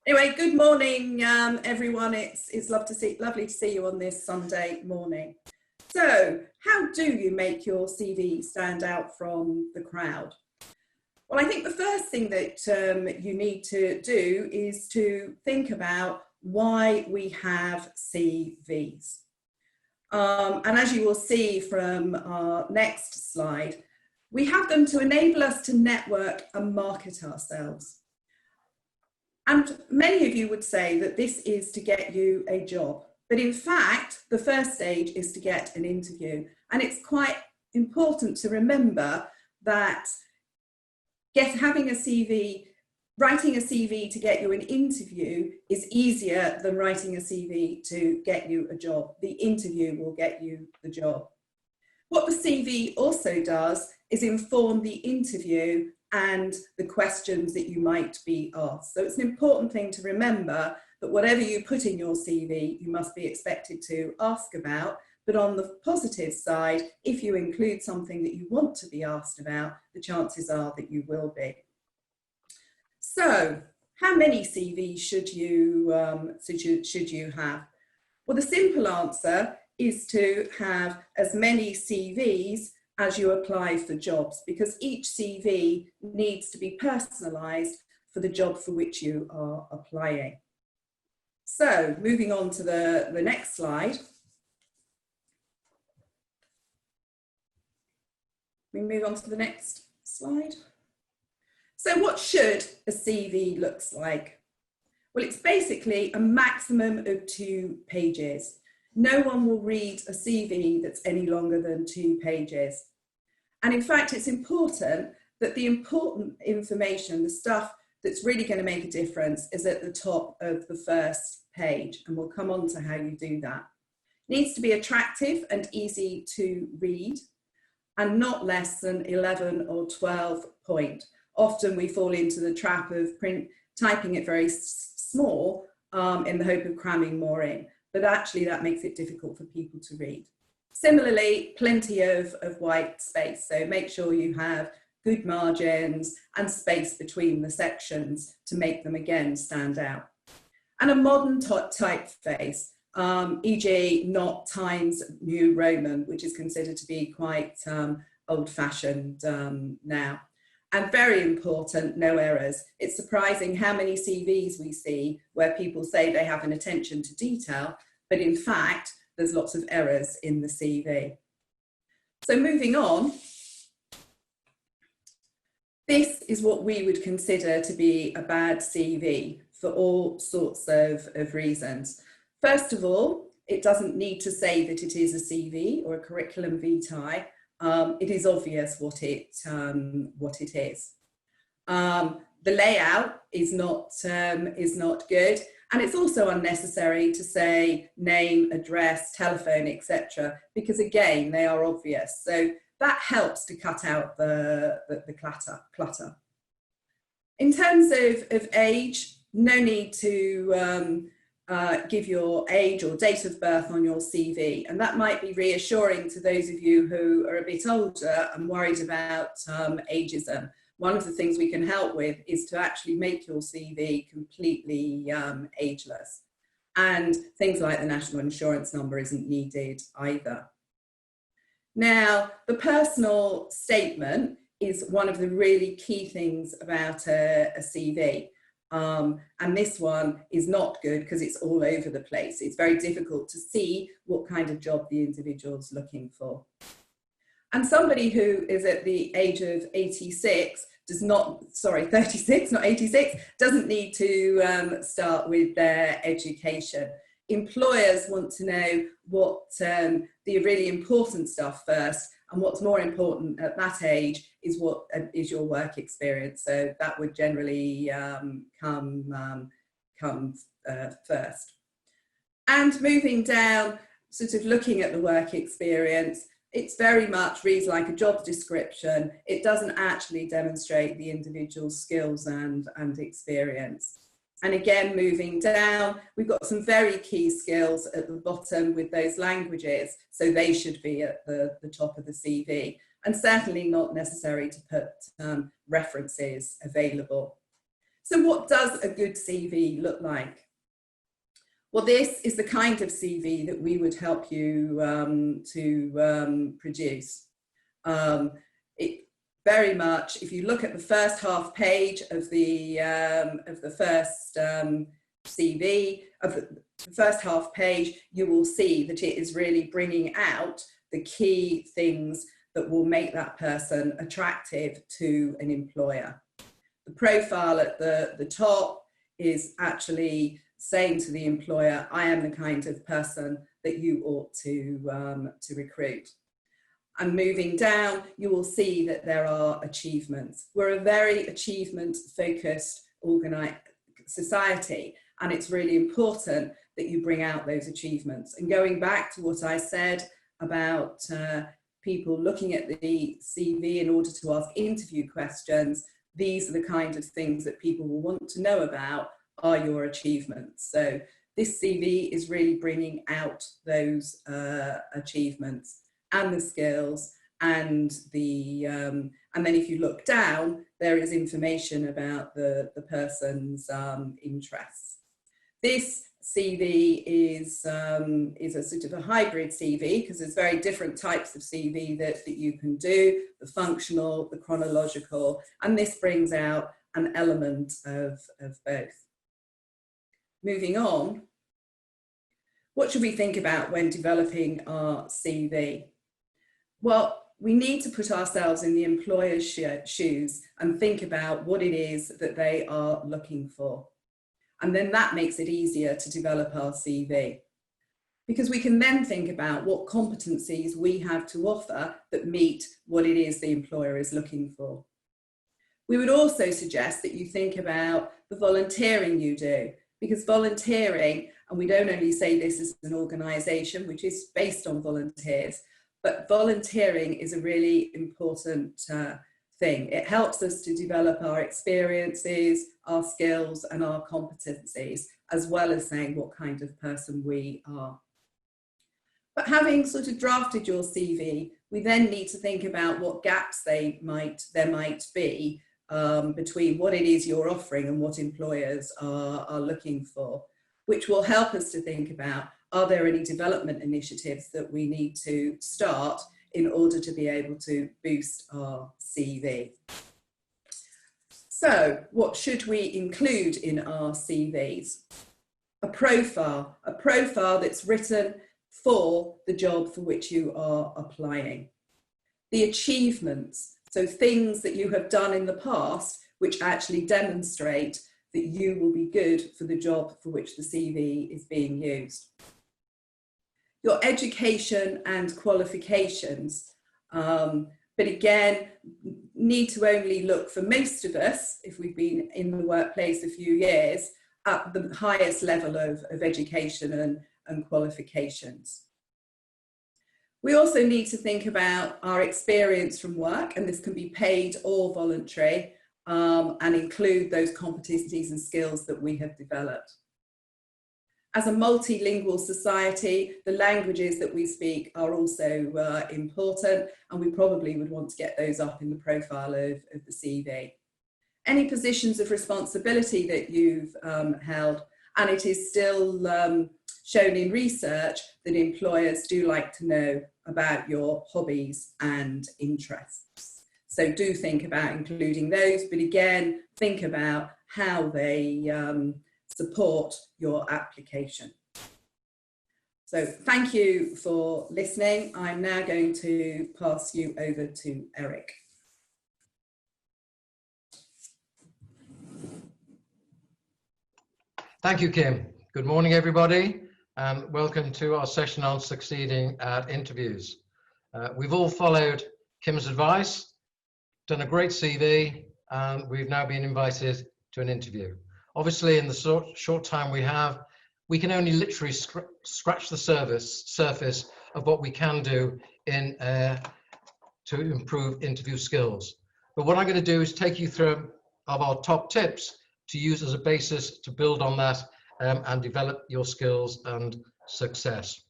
Anyway, good morning, everyone. It's lovely to see you on this Sunday morning. So, how do you make your CV stand out from the crowd? Well, I think the first thing that you need to do is to think about why we have CVs. And as you will see from our next slide, we have them to enable us to network and market ourselves. And many of you would say that this is to get you a job. But in fact, the first stage is to get an interview. And it's quite important to remember that having a CV, writing a CV to get you an interview is easier than writing a CV to get you a job. The interview will get you the job. What the CV also does is inform the interview and the questions that you might be asked. So it's an important thing to remember that whatever you put in your CV, you must be expected to ask about. But on the positive side, if you include something that you want to be asked about, the chances are that you will be. So, how many CVs should you have? Well, the simple answer is to have as many CVs as you apply for jobs, because each CV needs to be personalised for the job for which you are applying. So, moving on to the next slide. We move on to the next slide. So what should a CV look like? Well, it's basically a maximum of 2 pages. No one will read a CV that's any longer than 2 pages. And in fact, it's important that the important information, the stuff that's really going to make a difference, is at the top of the first page. And we'll come on to how you do that. It needs to be attractive and easy to read, and not less than 11 or 12 point. Often we fall into the trap of typing it very small in the hope of cramming more in, but actually that makes it difficult for people to read. Similarly, plenty of white space, so make sure you have good margins and space between the sections to make them again stand out. And a modern typeface, e.g. not Times New Roman, which is considered to be quite old-fashioned now. And very important, no errors. It's surprising how many CVs we see where people say they have an attention to detail, but in fact, there's lots of errors in the CV. So moving on, this is what we would consider to be a bad CV for all sorts of reasons. First of all, it doesn't need to say that it is a CV or a curriculum vitae. It is obvious what it is. The layout is not good, and it's also unnecessary to say name, address, telephone, etc., because again they are obvious. So that helps to cut out the clutter. In terms of age, no need to give your age or date of birth on your CV, and that might be reassuring to those of you who are a bit older and worried about ageism. One of the things we can help with is to actually make your CV completely ageless, and things like the national insurance number isn't needed either. Now, the personal statement is one of the really key things about a CV. And this one is not good because it's all over the place. It's very difficult to see what kind of job the individual's looking for. And somebody who is at the age of 36 36, not 86, doesn't need to start with their education. Employers want to know what the really important stuff first, and what's more important at that age is what is your work experience. So that would generally come first. And moving down, sort of looking at the work experience, it's very much reads like a job description. It doesn't actually demonstrate the individual's skills and experience. And again, moving down, we've got some very key skills at the bottom with those languages, so they should be at the top of the CV, and certainly not necessary to put references available. So what does a good CV look like? Well, this is the kind of CV that we would help you to produce. It very much, if you look at the first half page of the first CV, of the first half page, you will see that it is really bringing out the key things that will make that person attractive to an employer. The profile at the top is actually saying to the employer, I am the kind of person that you ought to recruit. And moving down, you will see that there are achievements. We're a very achievement-focused society, and it's really important that you bring out those achievements. And going back to what I said about people looking at the CV in order to ask interview questions, these are the kind of things that people will want to know about are your achievements. So this CV is really bringing out those achievements and the skills, and then if you look down, there is information about the person's interests. This CV is a sort of a hybrid CV, because there's very different types of CV that you can do, the functional, the chronological, and this brings out an element of both. Moving on, what should we think about when developing our CV? Well, we need to put ourselves in the employer's shoes and think about what it is that they are looking for. And then that makes it easier to develop our CV, because we can then think about what competencies we have to offer that meet what it is the employer is looking for. We would also suggest that you think about the volunteering you do, because volunteering, and we don't only say this as an organisation which is based on volunteers, but volunteering is a really important thing. It helps us to develop our experiences, our skills and our competencies, as well as saying what kind of person we are. But having sort of drafted your CV, we then need to think about what gaps there might be between what it is you're offering and what employers are looking for, which will help us to think about, are there any development initiatives that we need to start in order to be able to boost our CV? So what should we include in our CVs? A profile that's written for the job for which you are applying. The achievements, so things that you have done in the past which actually demonstrate that you will be good for the job for which the CV is being used. Your education and qualifications, but again, need to only look, for most of us, if we've been in the workplace a few years, at the highest level of education and qualifications. We also need to think about our experience from work, and this can be paid or voluntary, and include those competencies and skills that we have developed. As a multilingual society, the languages that we speak are also important, and we probably would want to get those up in the profile of the CV. Any positions of responsibility that you've held, and it is still shown in research that employers do like to know about your hobbies and interests. So do think about including those, but again, think about how they support your application. So thank you for listening. I'm now going to pass you over to Eric. Thank you, Kim. Good morning, everybody, and welcome to our session on succeeding at interviews. We've all followed Kim's advice, done a great CV, and we've now been invited to an interview. Obviously, in the short time we have, we can only literally scratch the surface of what we can do to improve interview skills. But what I'm going to do is take you through our top tips to use as a basis to build on that and develop your skills and success.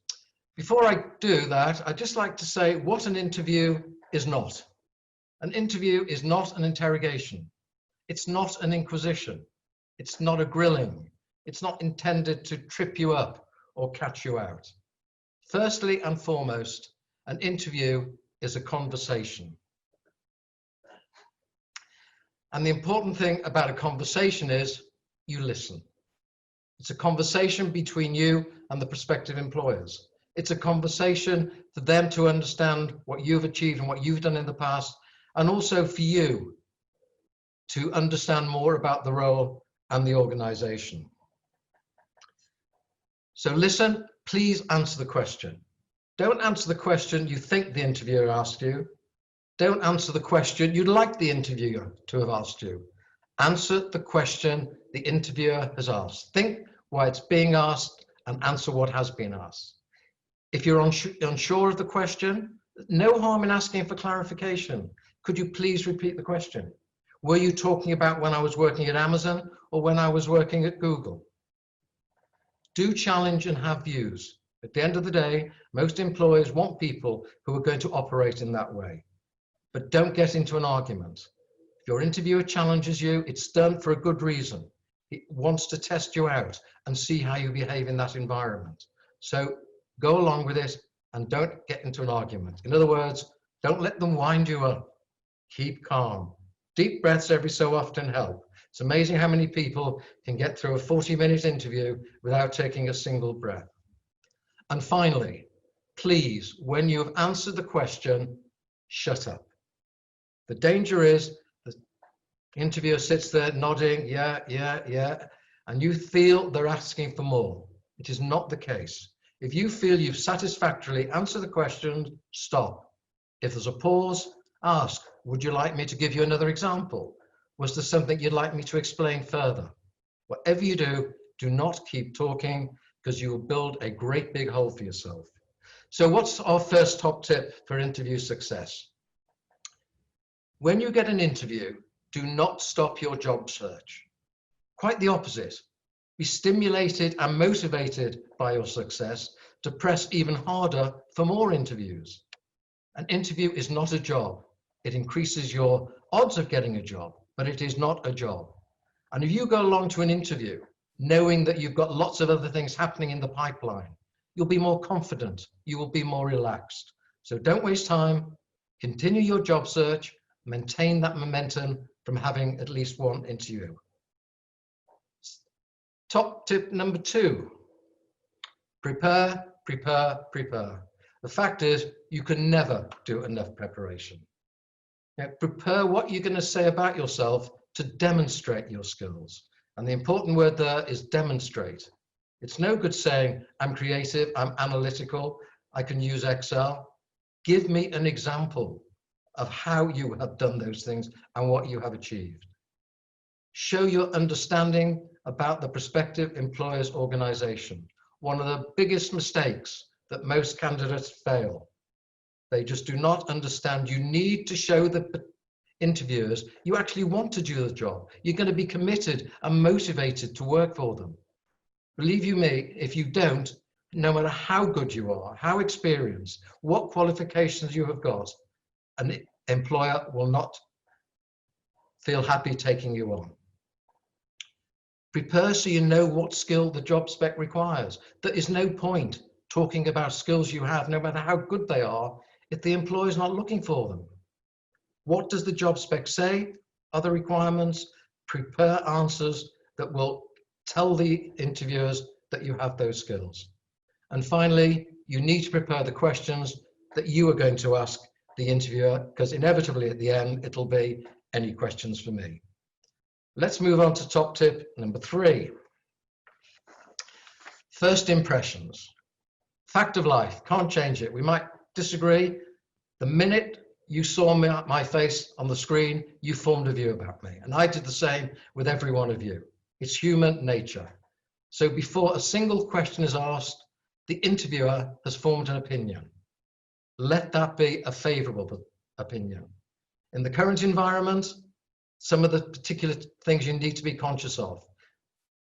Before I do that, I'd just like to say what an interview is not. An interview is not an interrogation. It's not an inquisition. It's not a grilling. It's not intended to trip you up or catch you out. Firstly and foremost, an interview is a conversation. And the important thing about a conversation is you listen. It's a conversation between you and the prospective employers. It's a conversation for them to understand what you've achieved and what you've done in the past, and also for you to understand more about the role and the organization. So listen, please answer the question. Don't answer the question you think the interviewer asked you. Don't answer the question you'd like the interviewer to have asked you. Answer the question the interviewer has asked. Think why it's being asked and answer what has been asked. If you're unsure of the question, no harm in asking for clarification. Could you please repeat the question? Were you talking about when I was working at Amazon or when I was working at Google? Do challenge and have views. At the end of the day, most employers want people who are going to operate in that way. But don't get into an argument. If your interviewer challenges you, it's done for a good reason. It wants to test you out and see how you behave in that environment. So go along with it and don't get into an argument. In other words, don't let them wind you up. Keep calm. Deep breaths every so often help. It's amazing how many people can get through a 40-minute interview without taking a single breath. And finally, please, when you have answered the question, shut up. The danger is the interviewer sits there nodding, yeah, and you feel they're asking for more. It is not the case. If you feel you've satisfactorily answered the question, stop. If there's a pause, ask, would you like me to give you another example? Was there something you'd like me to explain further? Whatever you do, do not keep talking because you will build a great big hole for yourself. So what's our first top tip for interview success? When you get an interview, do not stop your job search. Quite the opposite. Be stimulated and motivated by your success to press even harder for more interviews. An interview is not a job. It increases your odds of getting a job, but it is not a job. And if you go along to an interview knowing that you've got lots of other things happening in the pipeline, you'll be more confident, you will be more relaxed. So don't waste time, continue your job search, maintain that momentum from having at least one interview. Top tip number 2, prepare, prepare, prepare. The fact is, you can never do enough preparation. Prepare what you're going to say about yourself to demonstrate your skills. And the important word there is demonstrate. It's no good saying, I'm creative, I'm analytical, I can use Excel. Give me an example of how you have done those things and what you have achieved. Show your understanding about the prospective employer's organization. One of the biggest mistakes that most candidates fail. They just do not understand. You need to show the interviewers you actually want to do the job. You're going to be committed and motivated to work for them. Believe you me, if you don't, no matter how good you are, how experienced, what qualifications you have got, an employer will not feel happy taking you on. Prepare so you know what skill the job spec requires. There is no point talking about skills you have, no matter how good they are, if the employer is not looking for them. What does the job spec say? Other requirements? Prepare answers that will tell the interviewers that you have those skills. And finally, you need to prepare the questions that you are going to ask the interviewer, because inevitably at the end, it'll be any questions for me. Let's move on to top tip number 3. First impressions. Fact of life, can't change it. We might disagree. The minute you saw my face on the screen, you formed a view about me. And I did the same with every one of you. It's human nature. So before a single question is asked, the interviewer has formed an opinion. Let that be a favorable opinion. In the current environment, some of the particular things you need to be conscious of.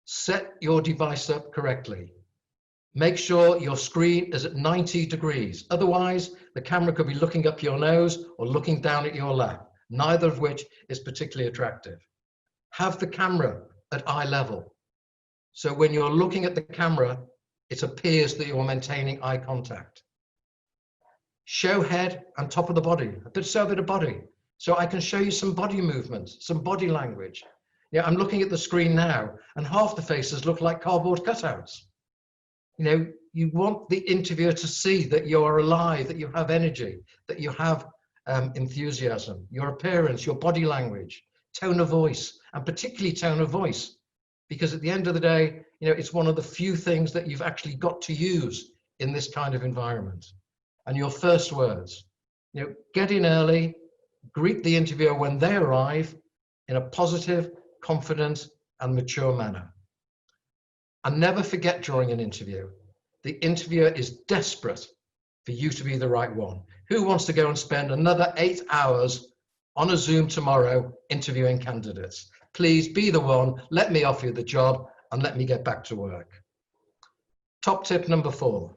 Set your device up correctly. Make sure your screen is at 90 degrees. Otherwise, the camera could be looking up your nose or looking down at your lap, neither of which is particularly attractive. Have the camera at eye level. So when you're looking at the camera, it appears that you're maintaining eye contact. Show head and top of the body, a bit of body. So I can show you some body movements, some body language. Yeah, I'm looking at the screen now, and half the faces look like cardboard cutouts. You know, you want the interviewer to see that you are alive, that you have energy, that you have enthusiasm, your appearance, your body language, tone of voice, and particularly tone of voice. Because at the end of the day, you know, it's one of the few things that you've actually got to use in this kind of environment. And your first words, you know, get in early, greet the interviewer when they arrive in a positive, confident, and mature manner. And never forget during an interview, the interviewer is desperate for you to be the right one. Who wants to go and spend another 8 hours on a Zoom tomorrow interviewing candidates? Please be the one, let me offer you the job, and let me get back to work. Top tip number 4.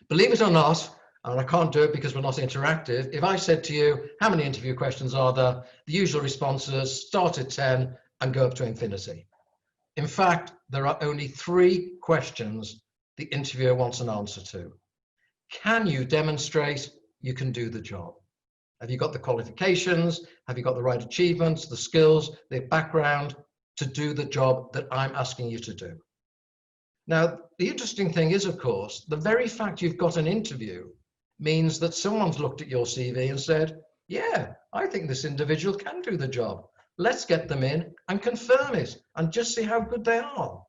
Believe it or not, and I can't do it because we're not interactive, if I said to you, how many interview questions are there? The usual responses start at 10 and go up to infinity. In fact, there are only 3 questions the interviewer wants an answer to. Can you demonstrate you can do the job? Have you got the qualifications? Have you got the right achievements, the skills, the background to do the job that I'm asking you to do? Now, the interesting thing is, of course, the very fact you've got an interview means that someone's looked at your CV and said, yeah, I think this individual can do the job. Let's get them in and confirm it and just see how good they are.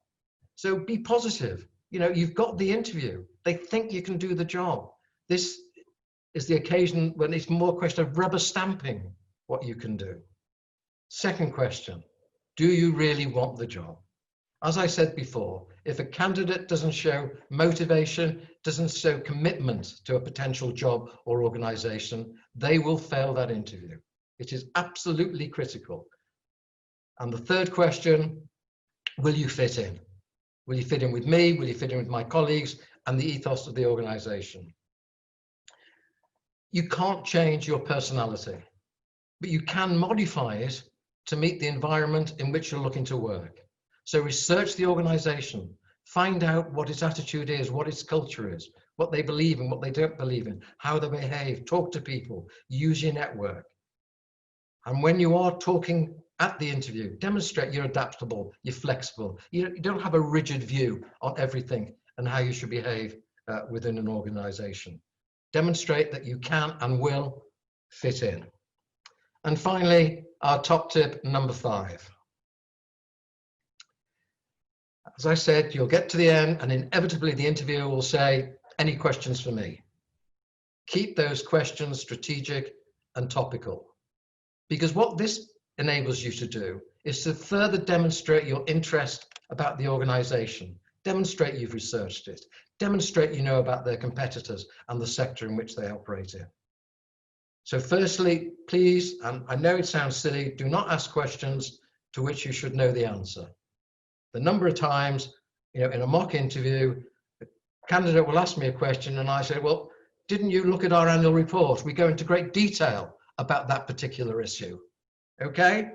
So be positive. You know, you've got the interview. They think you can do the job. This is the occasion when it's more a question of rubber stamping what you can do. Second question, do you really want the job? As I said before, if a candidate doesn't show motivation, doesn't show commitment to a potential job or organization, they will fail that interview. It is absolutely critical. And the third question, will you fit in? Will you fit in with me? Will you fit in with my colleagues and the ethos of the organization? You can't change your personality, but you can modify it to meet the environment in which you're looking to work. So research the organization, find out what its attitude is, what its culture is, what they believe in, what they don't believe in, how they behave, talk to people, use your network. And when you are talking at the interview, demonstrate you're adaptable, you're flexible, you don't have a rigid view on everything and how you should behave within an organization. Demonstrate that you can and will fit in. And finally, our top tip number 5. As I said, you'll get to the end and inevitably the interviewer will say, any questions for me? Keep those questions strategic and topical. Because what this enables you to do is to further demonstrate your interest about the organization, demonstrate you've researched it, demonstrate you know about their competitors and the sector in which they operate in. So firstly, please, and I know it sounds silly, do not ask questions to which you should know the answer. The number of times, you know, in a mock interview, the candidate will ask me a question and I say, well, didn't you look at our annual report? We go into great detail about that particular issue. Okay,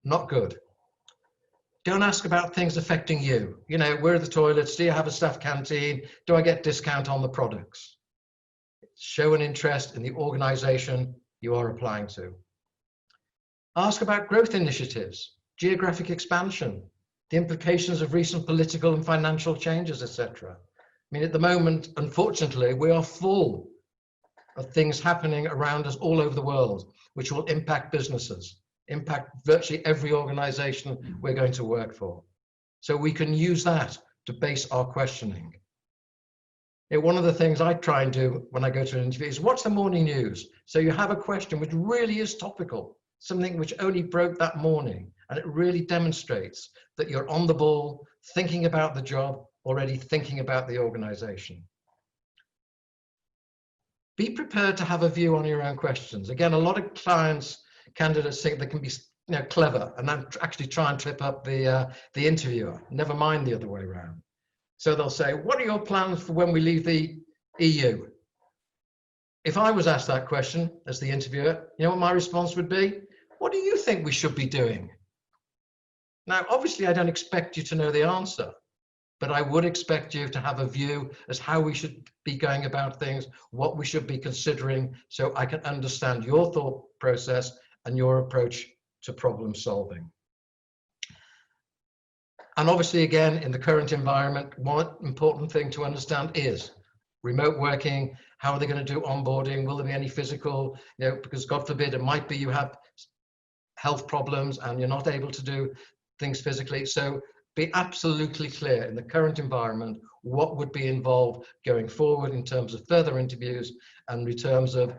not good. Don't ask about things affecting you. You know, where are the toilets? Do you have a staff canteen? Do I get discount on the products? Show an interest in the organization you are applying to. Ask about growth initiatives, geographic expansion, the implications of recent political and financial changes, etc. I mean, at the moment, unfortunately, we are full of things happening around us all over the world, which will impact businesses, impact virtually every organization we're going to work for. So we can use that to base our questioning. One of the things I try and do when I go to an interview is watch the morning news. So you have a question which really is topical, something which only broke that morning, and it really demonstrates that you're on the ball, thinking about the job, already thinking about the organization. Be prepared to have a view on your own questions. Again, a lot of candidates think they can be, you know, clever and then actually try and trip up the interviewer, never mind the other way around. So they'll say, what are your plans for when we leave the EU? If I was asked that question as the interviewer, you know what my response would be? What do you think we should be doing? Now, obviously, I don't expect you to know the answer, but I would expect you to have a view as how we should be going about things, what we should be considering, so I can understand your thought process and your approach to problem solving. And obviously, again, in the current environment, one important thing to understand is remote working. How are they going to do onboarding? Will there be any physical, because God forbid, it might be you have health problems and you're not able to do things physically. So be absolutely clear in the current environment what would be involved going forward in terms of further interviews and in terms of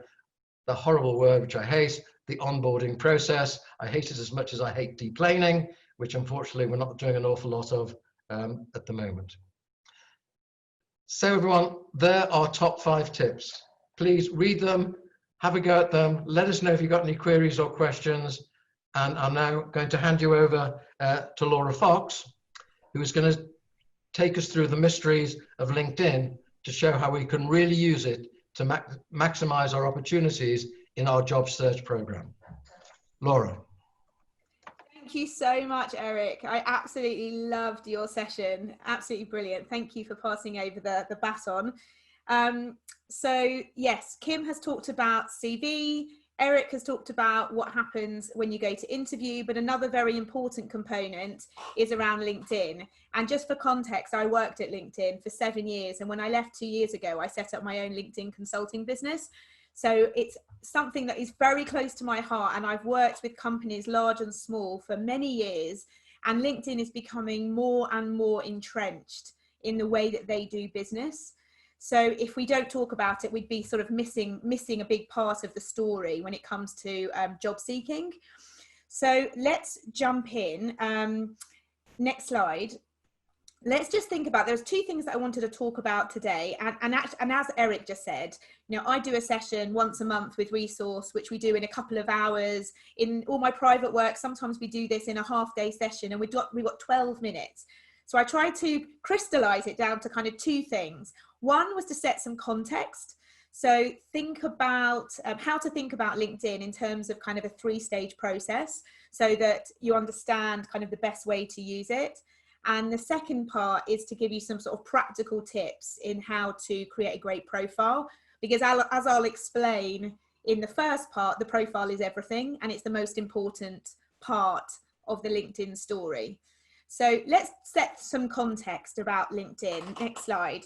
the horrible word which I hate, the onboarding process. I hate it as much as I hate deplaning, which unfortunately we're not doing an awful lot of at the moment. So everyone, there are top 5 tips. Please read them, have a go at them, let us know if you've got any queries or questions. And I'm now going to hand you over to Laura Fox, who is going to take us through the mysteries of LinkedIn to show how we can really use it to maximize our opportunities in our job search program. Laura. Thank you so much, Eric. I absolutely loved your session. Absolutely brilliant. Thank you for passing over the baton. So yes, Kim has talked about CV. Eric has talked about what happens when you go to interview, but another very important component is around LinkedIn. And just for context, I worked at LinkedIn for 7 years. And when I left 2 years ago, I set up my own LinkedIn consulting business. So it's something that is very close to my heart. And I've worked with companies large and small for many years. And LinkedIn is becoming more and more entrenched in the way that they do business. So if we don't talk about it, we'd be sort of missing a big part of the story when it comes to job seeking. So let's jump in. Next slide. Let's just think about, there's 2 things that I wanted to talk about today. And as Eric just said, I do a session once a month with Resource, which we do in a couple of hours. In all my private work, sometimes we do this in a half-day session, and we've got 12 minutes. So I tried to crystallize it down to kind of 2 things. One was to set some context. So think about how to think about LinkedIn in terms of kind of a 3-stage process so that you understand kind of the best way to use it. And the second part is to give you some sort of practical tips in how to create a great profile, because as I'll explain in the first part, the profile is everything and it's the most important part of the LinkedIn story. So let's set some context about LinkedIn. Next slide.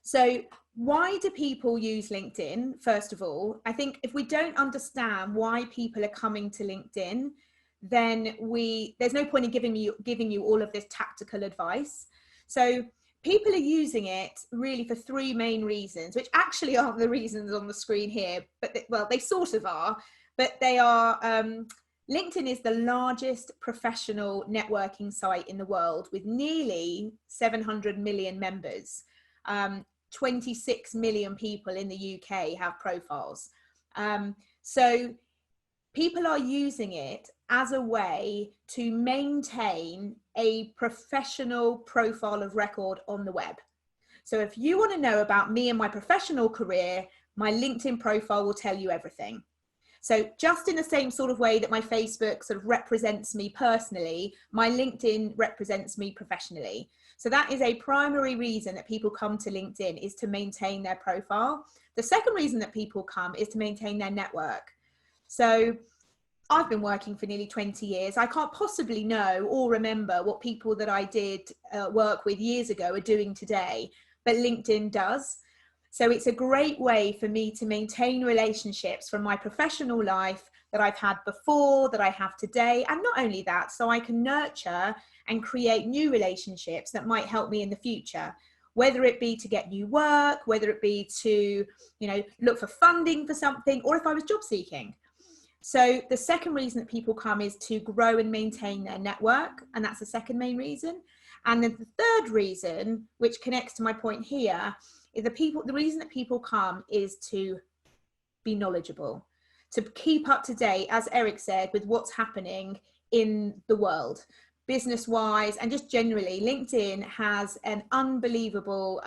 So why do people use LinkedIn? First of all, I think if we don't understand why people are coming to LinkedIn, then there's no point in giving you all of this tactical advice. So people are using it really for 3 main reasons, which actually aren't the reasons on the screen here, but they sort of are, but they are, LinkedIn is the largest professional networking site in the world with nearly 700 million members. 26 million people in the UK have profiles. So people are using it as a way to maintain a professional profile of record on the web. So if you want to know about me and my professional career, my LinkedIn profile will tell you everything. So just in the same sort of way that my Facebook sort of represents me personally, my LinkedIn represents me professionally. So that is a primary reason that people come to LinkedIn, is to maintain their profile. The second reason that people come is to maintain their network. So I've been working for nearly 20 years. I can't possibly know or remember what people that I did work with years ago are doing today, but LinkedIn does. So it's a great way for me to maintain relationships from my professional life that I've had before, that I have today. And not only that, so I can nurture and create new relationships that might help me in the future, whether it be to get new work, whether it be to, look for funding for something, or if I was job seeking. So the second reason that people come is to grow and maintain their network. And that's the second main reason. And then the third reason, which connects to my point here, is the reason that people come is to be knowledgeable, to keep up to date, as Eric said, with what's happening in the world, business-wise, and just generally. LinkedIn has an unbelievable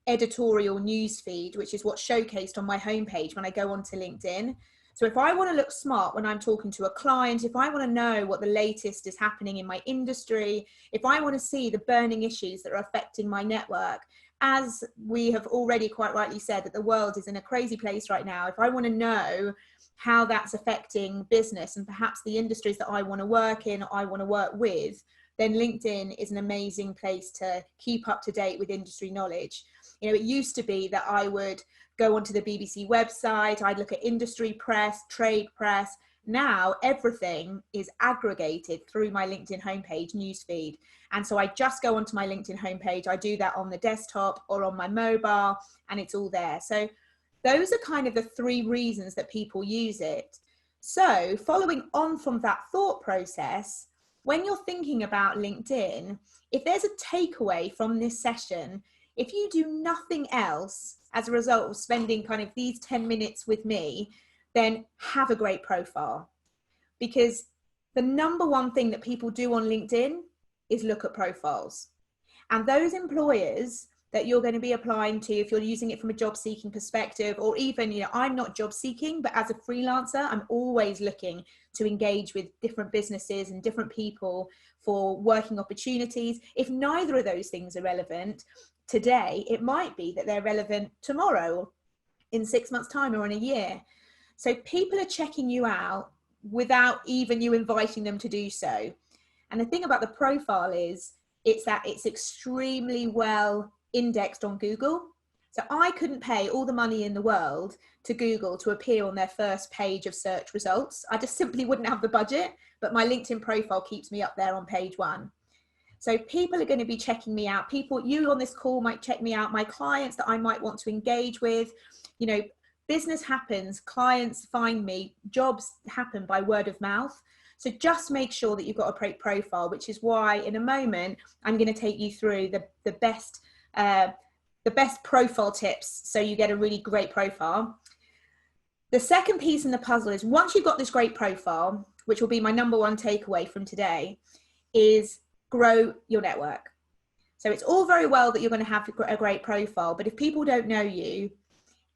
editorial news feed, which is what's showcased on my homepage when I go onto LinkedIn. So if I want to look smart when I'm talking to a client, if I want to know what the latest is happening in my industry, if I want to see the burning issues that are affecting my network, as we have already quite rightly said that the world is in a crazy place right now, if I want to know how that's affecting business and perhaps the industries that I want to work in, I want to work with, then LinkedIn is an amazing place to keep up to date with industry knowledge. You know, it used to be that I would go onto the BBC website, I'd look at industry press, trade press. Now everything is aggregated through my LinkedIn homepage newsfeed. And so I just go onto my LinkedIn homepage. I do that on the desktop or on my mobile, and it's all there. So those are kind of the 3 reasons that people use it. So following on from that thought process, when you're thinking about LinkedIn, if there's a takeaway from this session, if you do nothing else as a result of spending kind of these 10 minutes with me, then have a great profile. Because the number one thing that people do on LinkedIn is look at profiles. And those employers that you're going to be applying to, if you're using it from a job seeking perspective, or even, you know, I'm not job seeking, but as a freelancer, I'm always looking to engage with different businesses and different people for working opportunities. If neither of those things are relevant today, it might be that they're relevant tomorrow, in 6 months' time, or in a year. So people are checking you out without even you inviting them to do so. And the thing about the profile is, it's that it's extremely well indexed on Google. So I couldn't pay all the money in the world to Google to appear on their first page of search results. I just simply wouldn't have the budget, but my LinkedIn profile keeps me up there on page 1. So people are going to be checking me out. People, you on this call might check me out, my clients that I might want to engage with. You know, business happens, clients find me, jobs happen by word of mouth. So just make sure that you've got a great profile, which is why in a moment, I'm going to take you through the best profile tips so you get a really great profile. The second piece in the puzzle is, once you've got this great profile, which will be my number 1 takeaway from today, is grow your network. So it's all very well that you're going to have a great profile, but if people don't know you,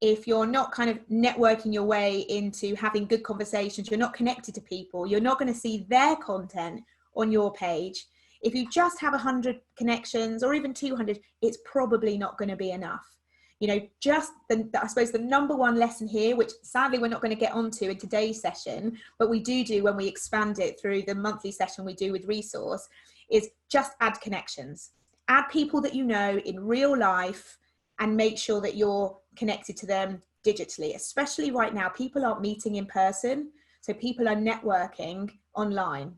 if you're not kind of networking your way into having good conversations, you're not connected to people, you're not going to see their content on your page. If you just have 100 connections or even 200, it's probably not going to be enough. You know, just I suppose the number 1 lesson here, which sadly we're not going to get onto in today's session, but we do when we expand it through the monthly session we do with Resource, is just add connections. Add people that you know in real life and make sure that you're connected to them digitally. Especially right now, people aren't meeting in person, so people are networking online.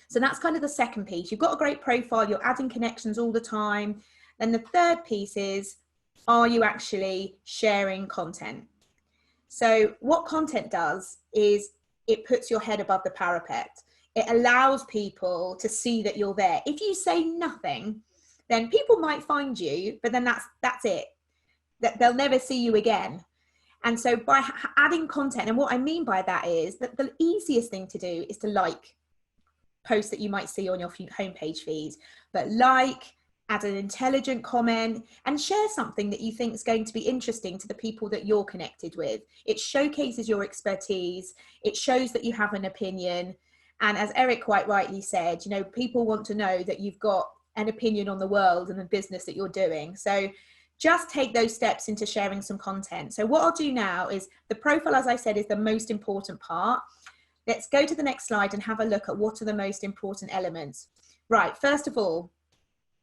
So that's kind of the second piece. You've got a great profile, you're adding connections all the time. Then the third piece is, are you actually sharing content? So what content does is it puts your head above the parapet. It allows people to see that you're there. If you say nothing, then people might find you, but then that's it. They'll never see you again. And so by adding content, and what I mean by that is that the easiest thing to do is to like posts that you might see on your homepage feed, but add an intelligent comment and share something that you think is going to be interesting to the people that you're connected with. It showcases your expertise. It shows that you have an opinion. And as Eric quite rightly said, you know, people want to know that you've got an opinion on the world and the business that you're doing. So just take those steps into sharing some content. So what I'll do now is, the profile, as I said, is the most important part. Let's go to the next slide and have a look at what are the most important elements. Right, first of all,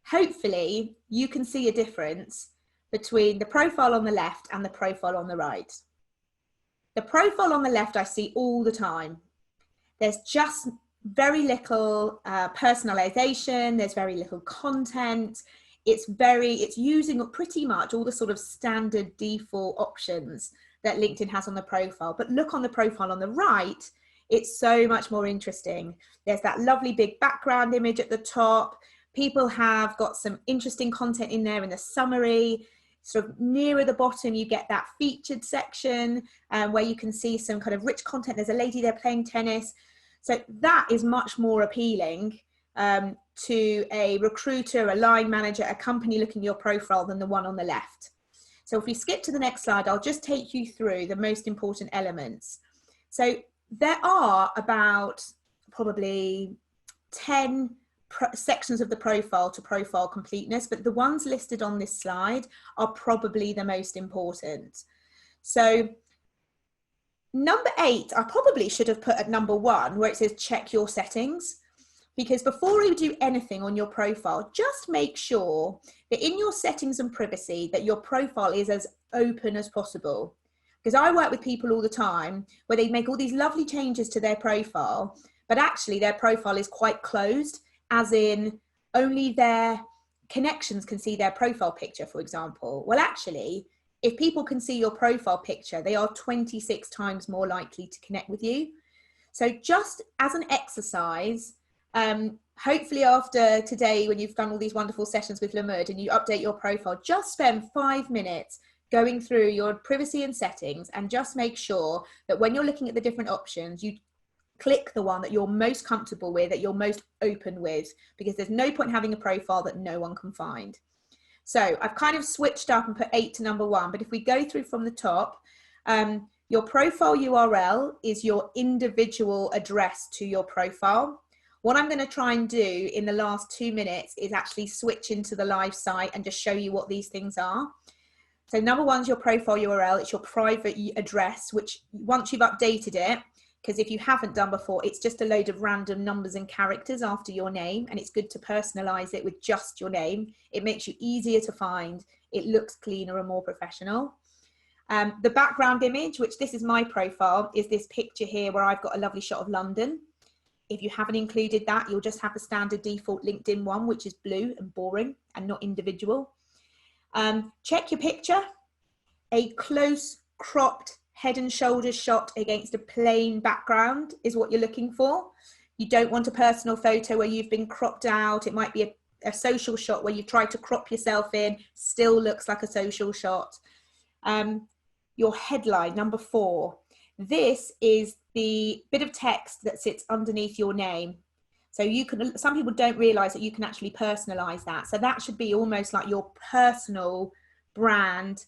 hopefully you can see a difference between the profile on the left and the profile on the right. The profile on the left I see all the time. There's just very little personalization, there's very little content. It's using pretty much all the sort of standard default options that LinkedIn has on the profile. But look on the profile on the right, it's so much more interesting. There's that lovely big background image at the top. People have got some interesting content in there in the summary. Sort of nearer the bottom, you get that featured section where you can see some kind of rich content. There's a lady there playing tennis. So that is much more appealing to a recruiter, a line manager, a company looking at your profile than the one on the left. So if we skip to the next slide, I'll just take you through the most important elements. So there are about probably 10 sections of the profile to profile completeness, but the ones listed on this slide are probably the most important. So number 8, I probably should have put at number 1, where it says check your settings, because before you do anything on your profile, just make sure that in your settings and privacy that your profile is as open as possible. Because I work with people all the time where they make all these lovely changes to their profile, but actually their profile is quite closed, as in only their connections can see their profile picture, for example. Well, actually, if people can see your profile picture, they are 26 times more likely to connect with you. So just as an exercise, hopefully after today, when you've done all these wonderful sessions with Limmud and you update your profile, just spend 5 minutes going through your privacy and settings, and just make sure that when you're looking at the different options, you click the one that you're most comfortable with, that you're most open with, because there's no point having a profile that no one can find. So I've kind of switched up and put 8 to number 1, but if we go through from the top, your profile URL is your individual address to your profile. What I'm going to try and do in the last 2 minutes is actually switch into the live site and just show you what these things are. So number 1 is your profile URL. It's your private address, which once you've updated it, because if you haven't done before, it's just a load of random numbers and characters after your name, and it's good to personalize it with just your name. It makes you easier to find. It looks cleaner and more professional. The background image, which this is my profile, is this picture here where I've got a lovely shot of London. If you haven't included that, you'll just have the standard default LinkedIn one, which is blue and boring and not individual. Check your picture. A close cropped head and shoulders shot against a plain background is what you're looking for. You don't want a personal photo where you've been cropped out. It might be a social shot where you've tried to crop yourself in, still looks like a social shot. Your headline, number 4. This is the bit of text that sits underneath your name. So you can, some people don't realize that you can actually personalize that. So that should be almost like your personal brand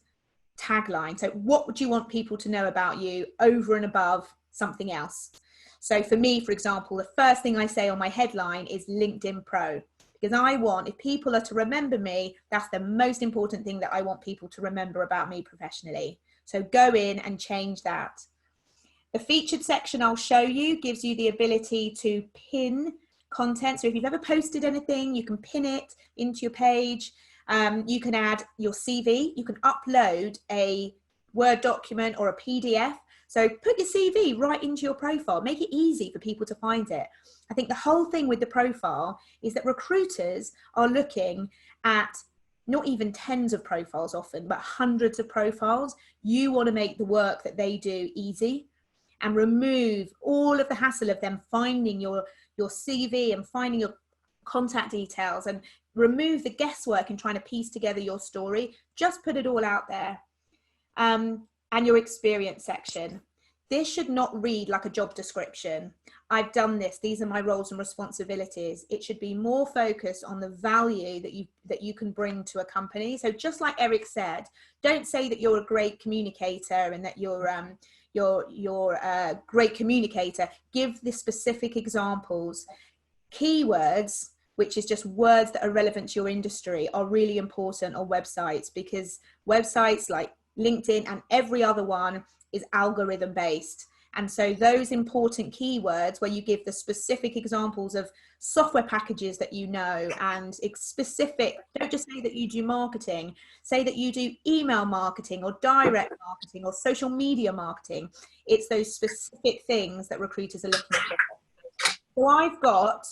tagline. So what would you want people to know about you over and above something else? So for me, for example, the first thing I say on my headline is LinkedIn Pro, because I want, if people are to remember me, that's the most important thing that I want people to remember about me professionally. So go in and change that. The featured section I'll show you gives you the ability to pin content. So if you've ever posted anything, you can pin it into your page. You can add your CV. You can upload a Word document or a PDF. So put your CV right into your profile. Make it easy for people to find it. I think the whole thing with the profile is that recruiters are looking at not even tens of profiles often, but hundreds of profiles. You want to make the work that they do easy and remove all of the hassle of them finding your CV and finding your contact details, and remove the guesswork in trying to piece together your story. Just put it all out there. And your experience section. This should not read like a job description. I've done this. These are my roles and responsibilities. It should be more focused on the value that you can bring to a company. So just like Eric said, don't say that you're a great communicator and that you're a great communicator. Give the specific examples. Keywords, which is just words that are relevant to your industry, are really important on websites, because websites like LinkedIn and every other one is algorithm based. And so those important keywords where you give the specific examples of software packages that you know, and specific, don't just say that you do marketing, say that you do email marketing or direct marketing or social media marketing. It's those specific things that recruiters are looking for. So I've got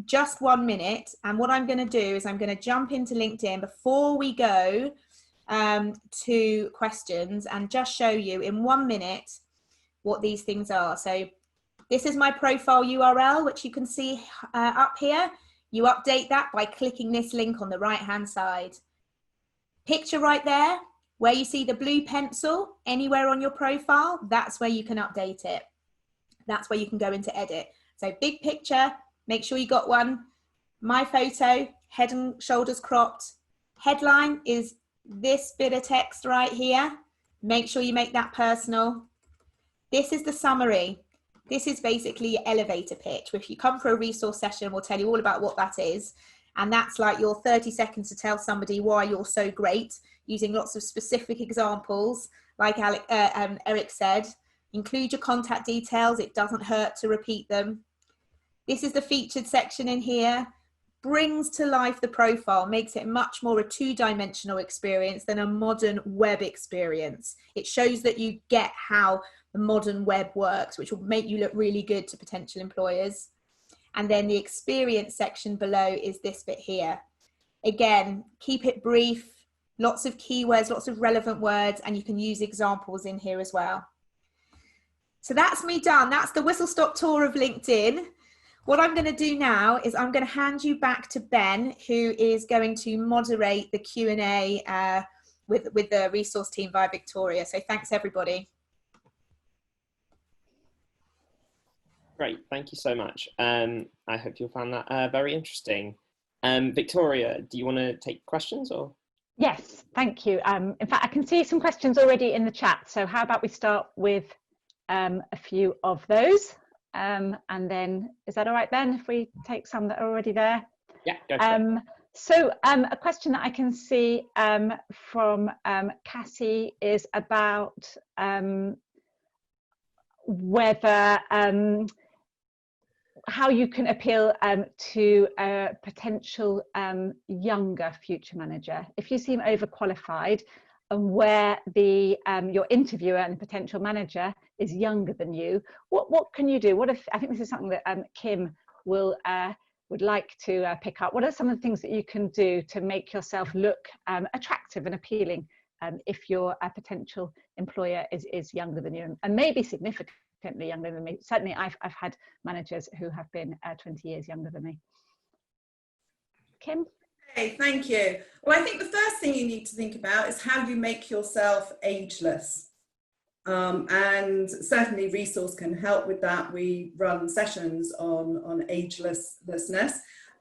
just 1 minute, and what I'm going to do is I'm going to jump into LinkedIn before we go to questions, and just show you in 1 minute what these things are. So this is my profile URL, which you can see up here. You update that by clicking this link on the right hand side. Picture right there, where you see the blue pencil, anywhere on your profile, that's where you can update it. That's where you can go into edit. So big picture, make sure you got one. My photo, head and shoulders cropped. Headline is this bit of text right here. Make sure you make that personal. This is the summary. This is basically your elevator pitch. If you come for a resource session, we'll tell you all about what that is. And that's like your 30 seconds to tell somebody why you're so great, using lots of specific examples, like Eric said. Include your contact details. It doesn't hurt to repeat them. This is the featured section in here. Brings to life the profile, makes it much more a two-dimensional experience than a modern web experience. It shows that you get how the modern web works, which will make you look really good to potential employers. And then the experience section below is this bit here. Again, keep it brief, lots of keywords, lots of relevant words, and you can use examples in here as well. So that's me done. That's the whistle-stop tour of LinkedIn. What I'm going to do now is I'm going to hand you back to Ben, who is going to moderate the Q&A with the resource team via Victoria. So thanks, everybody. Great, thank you so much. I hope you'll find that very interesting. Victoria, do you want to take questions or? Yes, thank you. In fact, I can see some questions already in the chat. So how about we start with a few of those, and then is that all right, Ben, if we take some that are already there? Yeah, go for it. So a question that I can see from Cassie is about whether how you can appeal to a potential younger future manager if you seem overqualified, and where the your interviewer and potential manager is younger than you. What can you do? What if, I think this is something that Kim will would like to pick up. What are some of the things that you can do to make yourself look attractive and appealing if your potential employer is younger than you, and maybe significantly younger than me? Certainly I've had managers who have been 20 years younger than me. Kim? Hey, thank you. Well, I think the first thing you need to think about is how you make yourself ageless. And certainly resource can help with that. We run sessions on agelessness.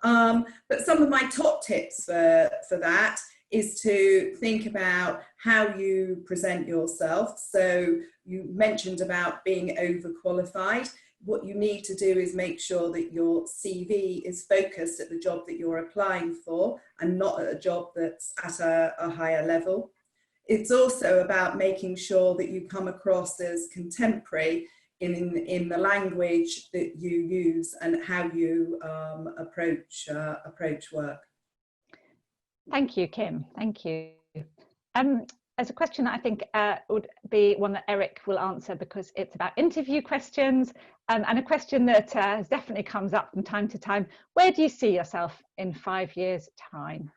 But some of my top tips for that is to think about how you present yourself. So you mentioned about being overqualified. What you need to do is make sure that your CV is focused at the job that you're applying for and not at a job that's at a higher level. It's also about making sure that you come across as contemporary in the language that you use and how you approach work. Thank you, Kim. Thank you. As a question that I think would be one that Eric will answer, because it's about interview questions, and a question that definitely comes up from time to time. Where do you see yourself in 5 years' time?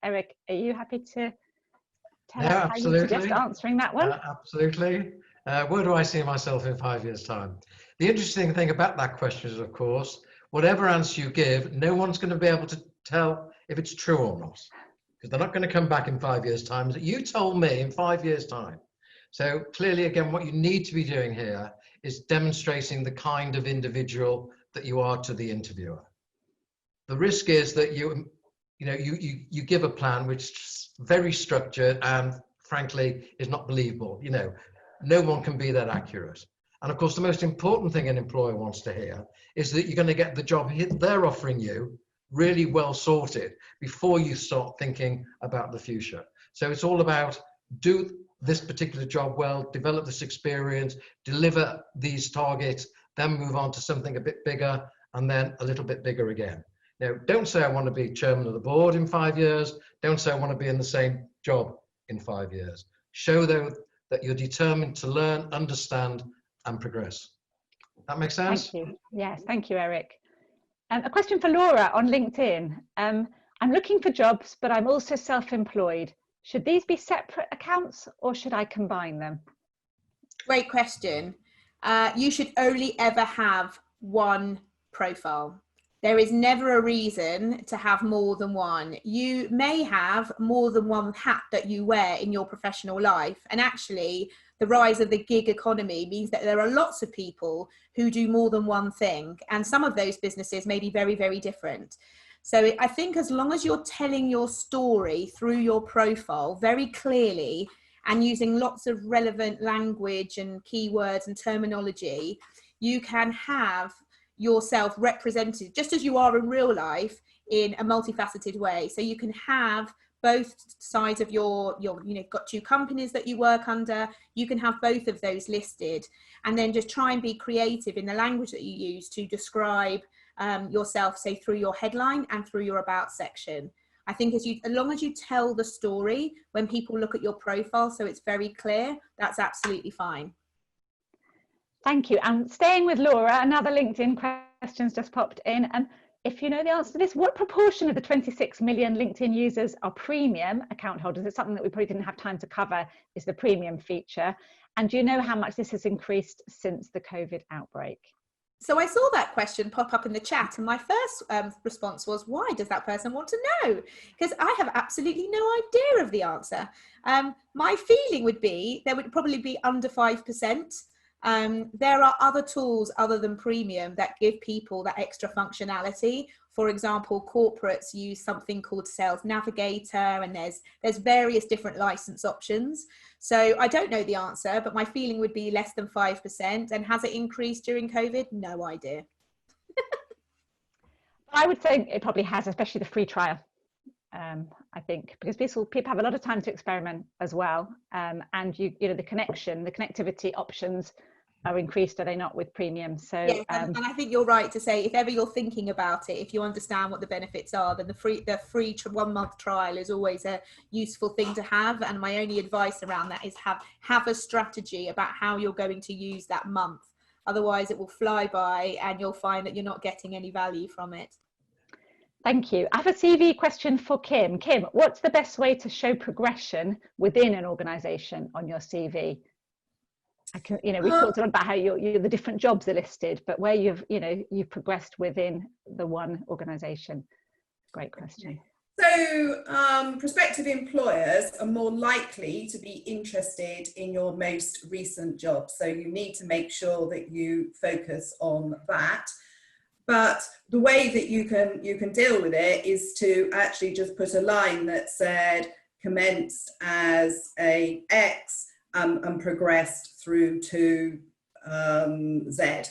Eric, are you happy to tell us how you suggest answering that one? Absolutely. Where do I see myself in 5 years' time? The interesting thing about that question is, of course, whatever answer you give, no one's going to be able to tell if it's true or not, because they're not going to come back in 5 years' time. You told me in 5 years' time. So clearly, again, what you need to be doing here is demonstrating the kind of individual that you are to the interviewer. The risk is that you give a plan which is very structured and frankly is not believable. No one can be that accurate. And of course, the most important thing an employer wants to hear is that you're going to get the job they're offering you really well sorted before you start thinking about the future. So it's all about do this particular job well, develop this experience, deliver these targets, then move on to something a bit bigger, and then a little bit bigger again. Now, don't say I want to be chairman of the board in 5 years. Don't say I want to be in the same job in 5 years. Show them that you're determined to learn, understand, and progress. That makes sense? Thank you. Yes, thank you, Eric. A question for Laura on LinkedIn. I'm looking for jobs, but I'm also self-employed. Should these be separate accounts or should I combine them? Great question. You should only ever have one profile. There is never a reason to have more than one. You may have more than one hat that you wear in your professional life. And actually, the rise of the gig economy means that there are lots of people who do more than one thing. And some of those businesses may be very, very different. So I think as long as you're telling your story through your profile very clearly and using lots of relevant language and keywords and terminology, you can have yourself represented just as you are in real life in a multifaceted way. So you can have both sides of your got 2 companies that you work under, you can have both of those listed, and then just try and be creative in the language that you use to describe yourself, say through your headline and through your about section. I think as long as you tell the story when people look at your profile so it's very clear, that's absolutely fine. Thank you. And staying with Laura, another LinkedIn question's just popped in. If you know the answer to this, what proportion of the 26 million LinkedIn users are premium account holders? It's something that we probably didn't have time to cover, is the premium feature. And do you know how much this has increased since the COVID outbreak? So I saw that question pop up in the chat, and my first response was, why does that person want to know? Because I have absolutely no idea of the answer. My feeling would be there would probably be under 5%. There are other tools other than premium that give people that extra functionality. For example, corporates use something called Sales Navigator, and there's various different license options. So I don't know the answer, but my feeling would be less than 5%. And has it increased during COVID? No idea. I would say it probably has, especially the free trial. I think because people have a lot of time to experiment as well, and you know the connectivity options are increased, are they not, with premium? So yes, and I think you're right to say, if ever you're thinking about it, if you understand what the benefits are, then the free 1 month trial is always a useful thing to have. And my only advice around that is have a strategy about how you're going to use that month. Otherwise it will fly by and you'll find that you're not getting any value from it. Thank you. I have a CV question for Kim. Kim, what's the best way to show progression within an organisation on your CV? We've talked a lot about how the different jobs are listed, but where you've progressed within the one organisation. Great question. So prospective employers are more likely to be interested in your most recent job. So you need to make sure that you focus on that. But the way that you can deal with it is to actually just put a line that said commenced as a X and progressed through to Z.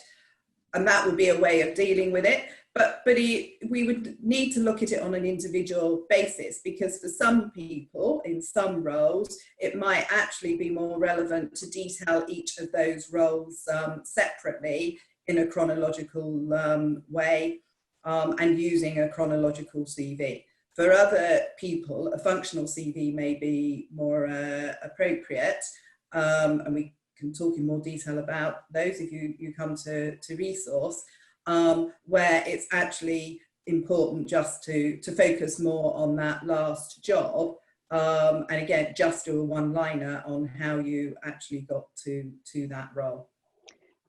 And that would be a way of dealing with it. But we would need to look at it on an individual basis, because for some people in some roles, it might actually be more relevant to detail each of those roles separately in a chronological way and using a chronological CV. For other people, a functional CV may be more appropriate, and we can talk in more detail about those if you come to resource, where it's actually important just to focus more on that last job, and again, just do a one-liner on how you actually got to that role.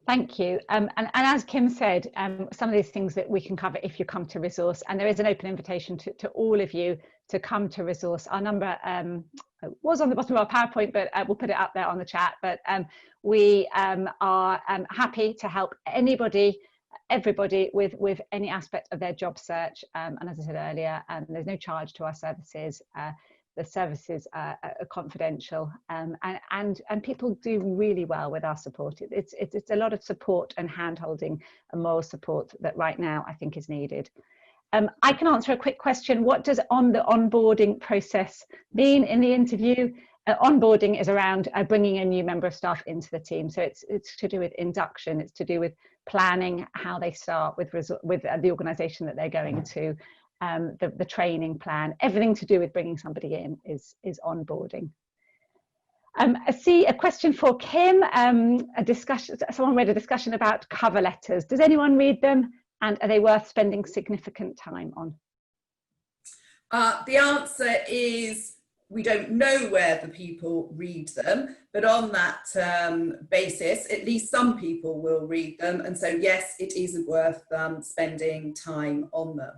Thank you. And as Kim said, some of these things that we can cover if you come to resource, and there is an open invitation to all of you to come to resource. Our number was on the bottom of our PowerPoint, but we'll put it up there on the chat. But we are happy to help everybody with any aspect of their job search. And as I said earlier, there's no charge to our services. The services are confidential, and people do really well with our support. It's a lot of support and hand-holding and moral support that right now I think is needed. I can answer a quick question. What does on the onboarding process mean in the interview? Onboarding is around bringing a new member of staff into the team. So it's to do with induction. It's to do with planning how they start with the organisation that they're going to. The training plan, everything to do with bringing somebody in is onboarding. I see a question for Kim. Someone read a discussion about cover letters. Does anyone read them, and are they worth spending significant time on? The answer is we don't know whether people read them, but on that basis, at least some people will read them, and so yes, it is worth spending time on them.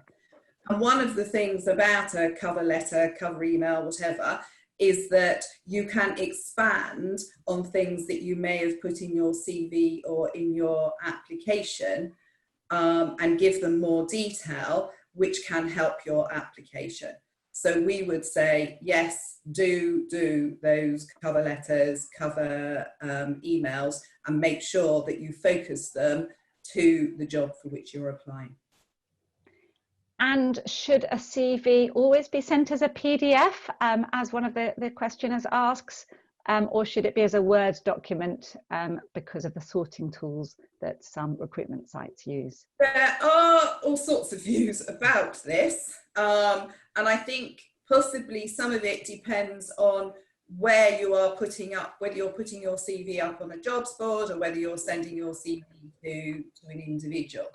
And one of the things about a cover letter, cover email, whatever, is that you can expand on things that you may have put in your CV or in your application, and give them more detail, which can help your application. So we would say, yes, do those cover letters, cover emails, and make sure that you focus them to the job for which you're applying. And should a CV always be sent as a PDF, as one of the questioners asks, or should it be as a Word document because of the sorting tools that some recruitment sites use? There are all sorts of views about this, and I think possibly some of it depends on where you are putting up, whether you're putting your CV up on a jobs board or whether you're sending your CV to an individual.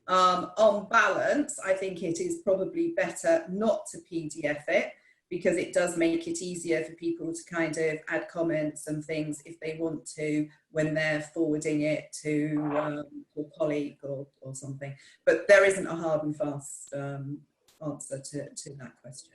On balance, I think it is probably better not to PDF it, because it does make it easier for people to kind of add comments and things if they want to when they're forwarding it to a colleague or something. But there isn't a hard and fast answer to that question.